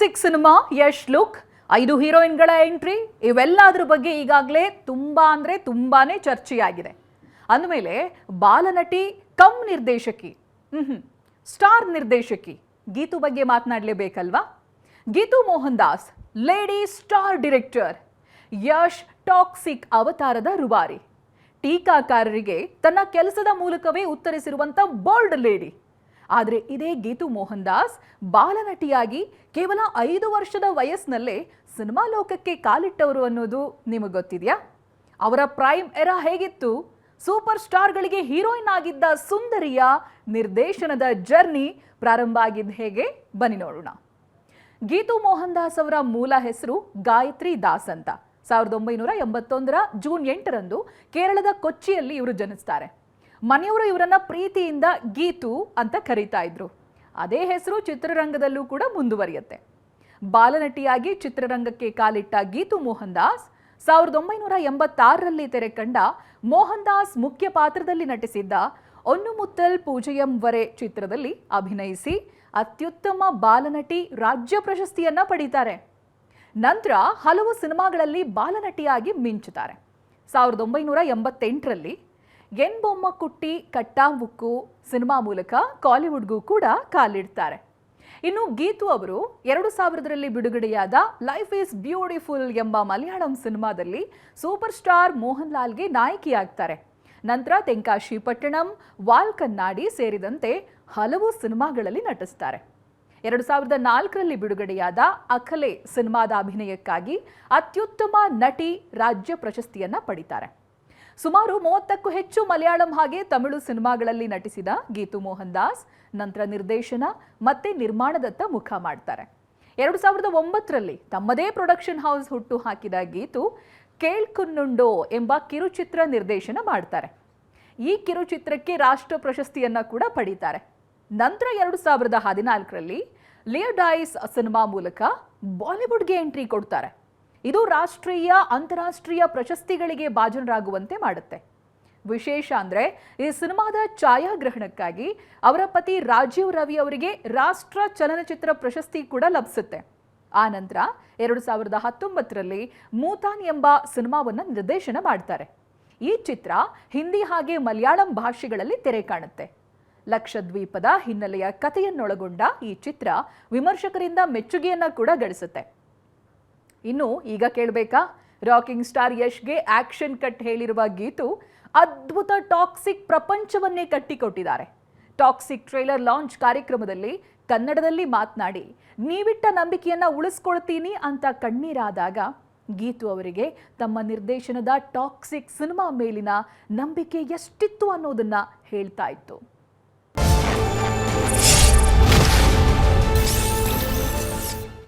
Toxic cinema, Yash look, 5 ಹೀರೋಯಿನ್ಗಳ entry, ಇವೆಲ್ಲದರ ಬಗ್ಗೆ ಈಗಾಗಲೇ ತುಂಬಾನೇ ಚರ್ಚೆಯಾಗಿದೆ. ಅಂದಮೇಲೆ ಬಾಲನಟಿ ಕಮ್ ನಿರ್ದೇಶಕಿ, ಸ್ಟಾರ್ ನಿರ್ದೇಶಕಿ ಗೀತು ಬಗ್ಗೆ ಮಾತನಾಡಲೇಬೇಕಲ್ವಾ? Geetu Mohan Das, lady star director. Yash Toxic ಅವತಾರದ ರೂವಾರಿ. ಟೀಕಾಕಾರರಿಗೆ ತನ್ನ ಕೆಲಸದ ಮೂಲಕವೇ ಉತ್ತರಿಸಿರುವಂತ ಬೋಲ್ಡ್ ಲೇಡಿ. ಆದರೆ ಇದೇ ಗೀತು ಮೋಹನ್ ದಾಸ್ ಬಾಲನಟಿಯಾಗಿ ಕೇವಲ 5 ವರ್ಷದ ವಯಸ್ಸಿನಲ್ಲೇ ಸಿನಿಮಾ ಲೋಕಕ್ಕೆ ಕಾಲಿಟ್ಟವರು ಅನ್ನೋದು ನಿಮಗೆ ಗೊತ್ತಿದೆಯಾ? ಅವರ ಪ್ರೈಮ್ ಎರಾ ಹೇಗಿತ್ತು? ಸೂಪರ್ ಸ್ಟಾರ್ಗಳಿಗೆ ಹೀರೋಯಿನ್ ಆಗಿದ್ದ ಸುಂದರಿಯ ನಿರ್ದೇಶನದ ಜರ್ನಿ ಪ್ರಾರಂಭ ಆಗಿದ್ದು ಹೇಗೆ? ಬನ್ನಿ ನೋಡೋಣ. ಗೀತು ಮೋಹನ್ ದಾಸ್ ಅವರ ಮೂಲ ಹೆಸರು ಗಾಯತ್ರಿ ದಾಸ್ ಅಂತ. 1981ರ ಜೂನ್ 8ರಂದು ಕೇರಳದ ಕೊಚ್ಚಿಯಲ್ಲಿ ಇವರು ಜನಿಸ್ತಾರೆ. ಮನೆಯವರು ಇವರನ್ನ ಪ್ರೀತಿಯಿಂದ ಗೀತು ಅಂತ ಕರೀತಾ ಇದ್ರು. ಅದೇ ಹೆಸರು ಚಿತ್ರರಂಗದಲ್ಲೂ ಕೂಡ ಮುಂದುವರಿಯುತ್ತೆ. ಬಾಲನಟಿಯಾಗಿ ಚಿತ್ರರಂಗಕ್ಕೆ ಕಾಲಿಟ್ಟ ಗೀತು ಮೋಹನ್ ದಾಸ್ 1986ರಲ್ಲಿ ತೆರೆ ಕಂಡ ಮೋಹನ್ ದಾಸ್ ಮುಖ್ಯ ಪಾತ್ರದಲ್ಲಿ ನಟಿಸಿದ್ದ ಒನ್ನು ಮುತ್ತಲ್ ಪೂಜೆಯಂ ವರೆ ಚಿತ್ರದಲ್ಲಿ ಅಭಿನಯಿಸಿ ಅತ್ಯುತ್ತಮ ಬಾಲನಟಿ ರಾಜ್ಯ ಪ್ರಶಸ್ತಿಯನ್ನ ಪಡೀತಾರೆ. ನಂತರ ಹಲವು ಸಿನಿಮಾಗಳಲ್ಲಿ ಬಾಲನಟಿಯಾಗಿ ಮಿಂಚುತ್ತಾರೆ. 1988ರಲ್ಲಿ ಎನ್ ಬೊಮ್ಮ ಕುಟ್ಟಿ ಕಟ್ಟಾವುಕ್ಕು ಸಿನಿಮಾ ಮೂಲಕ ಕಾಲಿವುಡ್ಗೂ ಕೂಡ ಕಾಲಿಡ್ತಾರೆ. ಇನ್ನು ಗೀತು ಅವರು 2000ರಲ್ಲಿ ಬಿಡುಗಡೆಯಾದ ಲೈಫ್ ಈಸ್ ಬ್ಯೂಟಿಫುಲ್ ಎಂಬ ಮಲಯಾಳಂ ಸಿನಿಮಾದಲ್ಲಿ ಸೂಪರ್ ಸ್ಟಾರ್ ಮೋಹನ್ ಲಾಲ್ಗೆ ನಾಯಕಿಯಾಗ್ತಾರೆ. ನಂತರ ತೆಂಕಾಶಿ ಪಟ್ಟಣಂ, ವಾಲ್ ಕನ್ನಾಡಿ ಸೇರಿದಂತೆ ಹಲವು ಸಿನಿಮಾಗಳಲ್ಲಿ ನಟಿಸ್ತಾರೆ. 2004ರಲ್ಲಿ ಬಿಡುಗಡೆಯಾದ ಅಖಲೆ ಸಿನಿಮಾದ ಅಭಿನಯಕ್ಕಾಗಿ ಅತ್ಯುತ್ತಮ ನಟಿ ರಾಜ್ಯ ಪ್ರಶಸ್ತಿಯನ್ನ ಪಡಿತಾರೆ. ಸುಮಾರು 30ಕ್ಕೂ ಹೆಚ್ಚು ಮಲಯಾಳಂ ಹಾಗೆ ತಮಿಳು ಸಿನಿಮಾಗಳಲ್ಲಿ ನಟಿಸಿದ ಗೀತು ಮೋಹನ್ ದಾಸ್ ನಂತರ ನಿರ್ದೇಶನ ಮತ್ತೆ ನಿರ್ಮಾಣದತ್ತ ಮುಖ ಮಾಡ್ತಾರೆ. 2009ರಲ್ಲಿ ತಮ್ಮದೇ ಪ್ರೊಡಕ್ಷನ್ ಹೌಸ್ ಹುಟ್ಟು ಹಾಕಿದ ಗೀತು ಕೇಳ್ಕುನ್ನುಂಡೋ ಎಂಬ ಕಿರುಚಿತ್ರ ನಿರ್ದೇಶನ ಮಾಡ್ತಾರೆ. ಈ ಕಿರುಚಿತ್ರಕ್ಕೆ ರಾಷ್ಟ್ರ ಪ್ರಶಸ್ತಿಯನ್ನ ಕೂಡ ಪಡೀತಾರೆ. ನಂತರ 2014ರಲ್ಲಿ ಲಿಯಡೈಸ್ ಸಿನಿಮಾ ಮೂಲಕ ಬಾಲಿವುಡ್ಗೆ ಎಂಟ್ರಿ ಕೊಡ್ತಾರೆ. ಇದು ರಾಷ್ಟ್ರೀಯ ಅಂತಾರಾಷ್ಟ್ರೀಯ ಪ್ರಶಸ್ತಿಗಳಿಗೆ ಭಾಜನರಾಗುವಂತೆ ಮಾಡುತ್ತೆ. ವಿಶೇಷ ಅಂದ್ರೆ ಈ ಸಿನಿಮಾದ ಛಾಯಾಗ್ರಹಣಕ್ಕಾಗಿ ಅವರ ಪತಿ ರಾಜೀವ್ ರವಿ ಅವರಿಗೆ ರಾಷ್ಟ್ರ ಚಲನಚಿತ್ರ ಪ್ರಶಸ್ತಿ ಕೂಡ ಲಭಿಸುತ್ತೆ. ಆ ನಂತರ 2019ರಲ್ಲಿ ಮೂತಾನ್ ಎಂಬ ಸಿನಿಮಾವನ್ನ ನಿರ್ದೇಶನ ಮಾಡ್ತಾರೆ. ಈ ಚಿತ್ರ ಹಿಂದಿ ಹಾಗೆ ಮಲಯಾಳಂ ಭಾಷೆಗಳಲ್ಲಿ ತೆರೆ ಕಾಣುತ್ತೆ. ಲಕ್ಷದ್ವೀಪದ ಹಿನ್ನೆಲೆಯ ಕಥೆಯನ್ನೊಳಗೊಂಡ ಈ ಚಿತ್ರ ವಿಮರ್ಶಕರಿಂದ ಮೆಚ್ಚುಗೆಯನ್ನ ಕೂಡ ಗಳಿಸುತ್ತೆ. ಇನ್ನು ಈಗ ಕೇಳಬೇಕಾ, ರಾಕಿಂಗ್ ಸ್ಟಾರ್ ಯಶ್ಗೆ ಆಕ್ಷನ್ ಕಟ್ ಹೇಳಿರುವ ಗೀತು ಅದ್ಭುತ ಟಾಕ್ಸಿಕ್ ಪ್ರಪಂಚವನ್ನೇ ಕಟ್ಟಿಕೊಟ್ಟಿದ್ದಾರೆ. ಟಾಕ್ಸಿಕ್ ಟ್ರೇಲರ್ ಲಾಂಚ್ ಕಾರ್ಯಕ್ರಮದಲ್ಲಿ ಕನ್ನಡದಲ್ಲಿ ಮಾತನಾಡಿ ನೀವಿಟ್ಟ ನಂಬಿಕೆಯನ್ನ ಉಳಿಸ್ಕೊಳ್ತೀನಿ ಅಂತ ಕಣ್ಣೀರಾದಾಗ ಗೀತು ಅವರಿಗೆ ತಮ್ಮ ನಿರ್ದೇಶನದ ಟಾಕ್ಸಿಕ್ ಸಿನಿಮಾ ಮೇಲಿನ ನಂಬಿಕೆ ಎಷ್ಟಿತ್ತು ಅನ್ನೋದನ್ನ ಹೇಳ್ತಾ ಇತ್ತು.